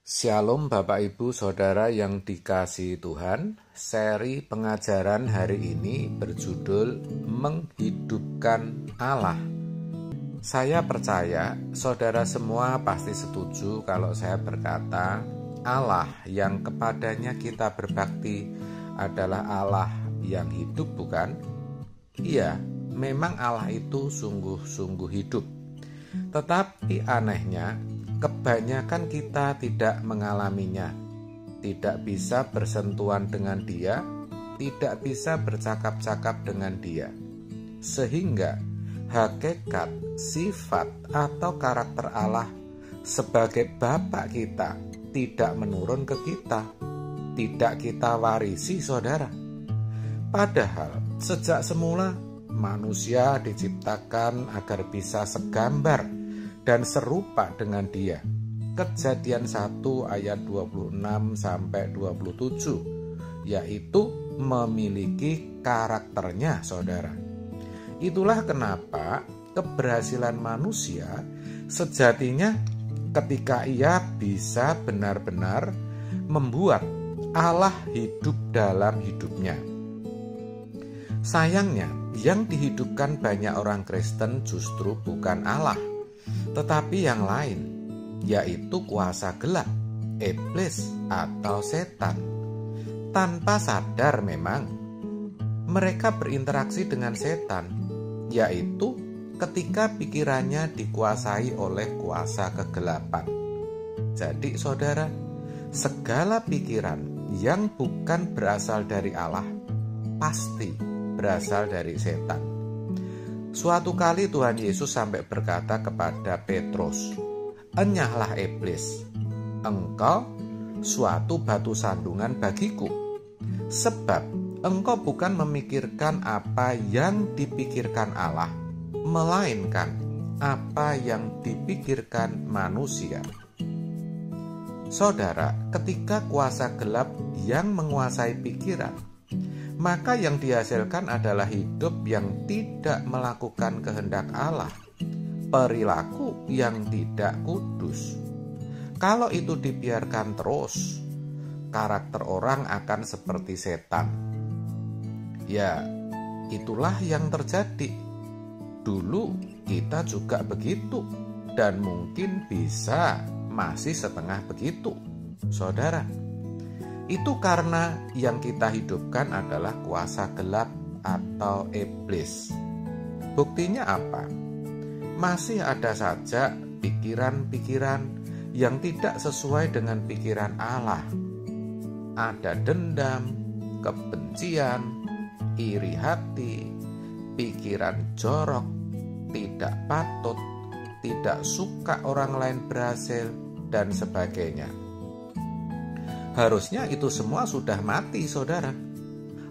Shalom Bapak Ibu Saudara yang dikasihi Tuhan. Seri pengajaran hari ini berjudul Menghidupkan Allah. Saya percaya saudara semua pasti setuju kalau saya berkata Allah yang kepadanya kita berbakti adalah Allah yang hidup, bukan? Iya, memang Allah itu sungguh-sungguh hidup. Tetapi anehnya, kebanyakan kita tidak mengalaminya, tidak bisa bersentuhan dengan Dia, tidak bisa bercakap-cakap dengan Dia. Sehingga hakikat, sifat, atau karakter Allah sebagai Bapa kita tidak menurun ke kita, tidak kita warisi, saudara. Padahal sejak semula manusia diciptakan agar bisa segambar dan serupa dengan Dia. Kejadian 1 ayat 26 sampai 27, yaitu memiliki karakternya, saudara. Itulah kenapa keberhasilan manusia sejatinya ketika ia bisa benar-benar membuat Allah hidup dalam hidupnya. Sayangnya, yang dihidupkan banyak orang Kristen justru bukan Allah, tetapi yang lain, yaitu kuasa gelap, iblis atau setan. Tanpa sadar memang, mereka berinteraksi dengan setan, yaitu ketika pikirannya dikuasai oleh kuasa kegelapan. Jadi saudara, segala pikiran yang bukan berasal dari Allah, pasti berasal dari setan. Suatu kali Tuhan Yesus sampai berkata kepada Petrus, "Enyahlah iblis, engkau suatu batu sandungan bagiku, sebab engkau bukan memikirkan apa yang dipikirkan Allah, melainkan apa yang dipikirkan manusia." Saudara, ketika kuasa gelap yang menguasai pikiran, maka yang dihasilkan adalah hidup yang tidak melakukan kehendak Allah, perilaku yang tidak kudus. Kalau itu dibiarkan terus, karakter orang akan seperti setan. Ya, itulah yang terjadi. Dulu kita juga begitu, dan mungkin bisa masih setengah begitu, saudara. Itu karena yang kita hidupkan adalah kuasa gelap atau iblis. Buktinya apa? Masih ada saja pikiran-pikiran yang tidak sesuai dengan pikiran Allah. Ada dendam, kebencian, iri hati, pikiran jorok, tidak patut, tidak suka orang lain berhasil, dan sebagainya. Harusnya itu semua sudah mati, saudara.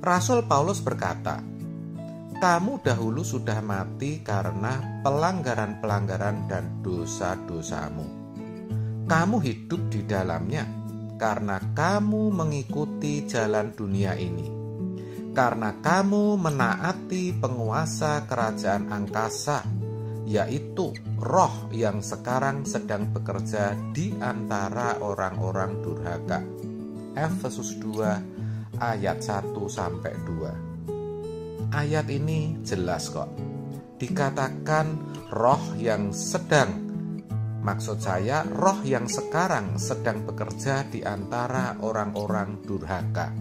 Rasul Paulus berkata, "Kamu dahulu sudah mati karena pelanggaran-pelanggaran dan dosa-dosamu. Kamu hidup di dalamnya karena kamu mengikuti jalan dunia ini, karena kamu menaati penguasa kerajaan angkasa, yaitu roh yang sekarang sedang bekerja di antara orang-orang durhaka." Efesus 2 ayat 1 sampai 2. Ayat ini jelas kok. Dikatakan roh yang sedang, maksud saya roh yang sekarang sedang bekerja di antara orang-orang durhaka.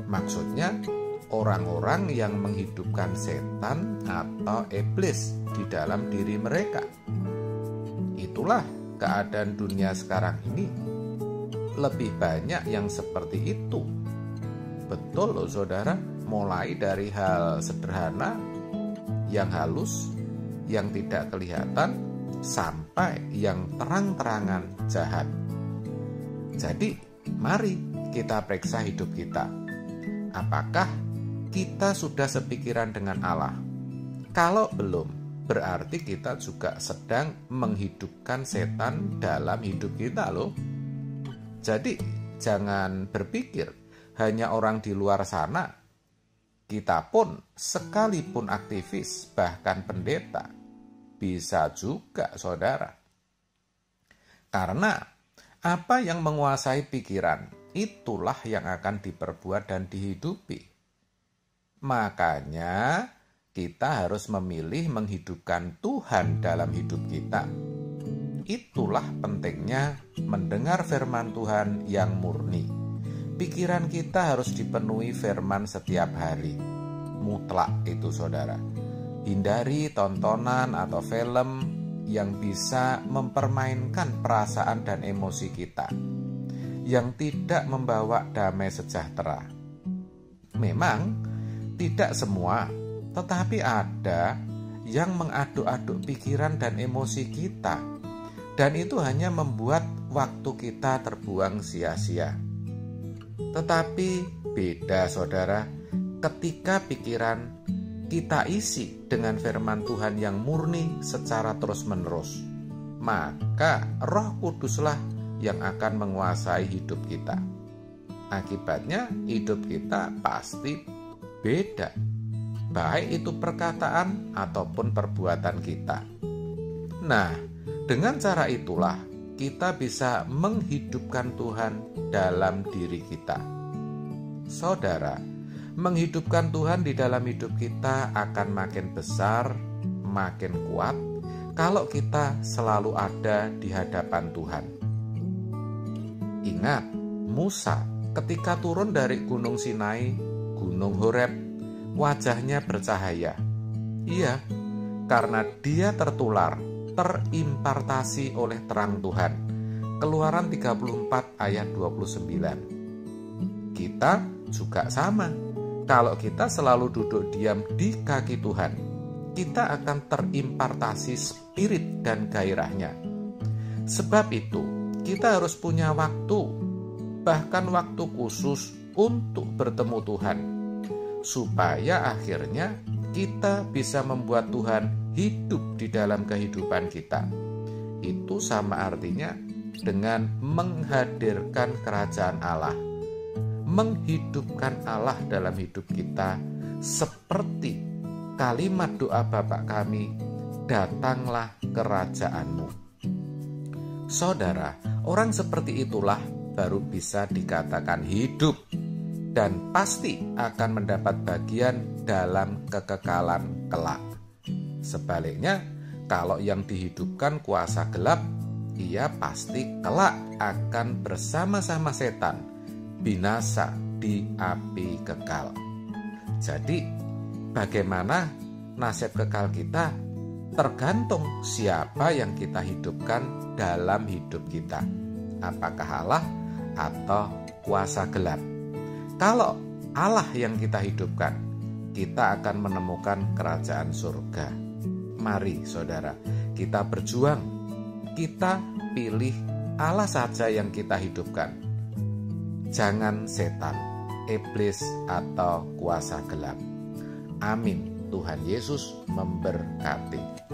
Maksudnya orang-orang yang menghidupkan setan atau iblis di dalam diri mereka. Itulah keadaan dunia sekarang ini. Lebih banyak yang seperti itu. Betul loh saudara, mulai dari hal sederhana, yang halus, yang tidak kelihatan, sampai yang terang-terangan jahat. Jadi mari kita periksa hidup kita. Apakah kita sudah sepikiran dengan Allah? Kalau belum, berarti kita juga sedang menghidupkan setan dalam hidup kita loh. Jadi jangan berpikir hanya orang di luar sana. Kita pun sekalipun aktivis, bahkan pendeta, bisa juga saudara. Karena Apa yang menguasai pikiran, itulah yang akan diperbuat dan dihidupi. Makanya kita harus memilih menghidupkan Tuhan dalam hidup kita. Itulah pentingnya mendengar firman Tuhan yang murni. Pikiran kita harus dipenuhi firman setiap hari. Mutlak itu, saudara. Hindari tontonan atau film yang bisa mempermainkan perasaan dan emosi kita, yang tidak membawa damai sejahtera. Memang tidak semua, tetapi ada yang mengaduk-aduk pikiran dan emosi kita, dan itu hanya membuat waktu kita terbuang sia-sia. Tetapi beda, saudara, ketika pikiran kita isi dengan firman Tuhan yang murni secara terus-menerus, maka Roh Kuduslah yang akan menguasai hidup kita. Akibatnya hidup kita pasti beda, baik itu perkataan ataupun perbuatan kita. Nah, dengan cara itulah kita bisa menghidupkan Tuhan dalam diri kita. Saudara, menghidupkan Tuhan di dalam hidup kita akan makin besar, makin kuat kalau kita selalu ada di hadapan Tuhan. Ingat, Musa ketika turun dari Gunung Sinai, Gunung Horeb, wajahnya bercahaya. Iya, karena dia terimpartasi oleh terang Tuhan. Keluaran 34 ayat 29. Kita juga sama. Kalau kita selalu duduk diam di kaki Tuhan, kita akan terimpartasi spirit dan gairahnya. Sebab itu, kita harus punya waktu, bahkan waktu khusus untuk bertemu Tuhan, supaya akhirnya kita bisa membuat Tuhan hidup di dalam kehidupan kita. Itu sama artinya dengan menghadirkan kerajaan Allah, menghidupkan Allah dalam hidup kita, seperti kalimat doa Bapa kami, datanglah kerajaan-Mu. Saudara, orang seperti itulah baru bisa dikatakan hidup dan pasti akan mendapat bagian dalam kekekalan kelak. Sebaliknya, kalau yang dihidupkan kuasa gelap, ia pasti kelak akan bersama-sama setan binasa di api kekal. Jadi, bagaimana nasib kekal kita tergantung siapa yang kita hidupkan dalam hidup kita. Apakah Allah atau kuasa gelap? Kalau Allah yang kita hidupkan, kita akan menemukan kerajaan surga. Mari, saudara, kita berjuang. Kita pilih Allah saja yang kita hidupkan. Jangan setan, iblis, atau kuasa gelap. Amin. Tuhan Yesus memberkati.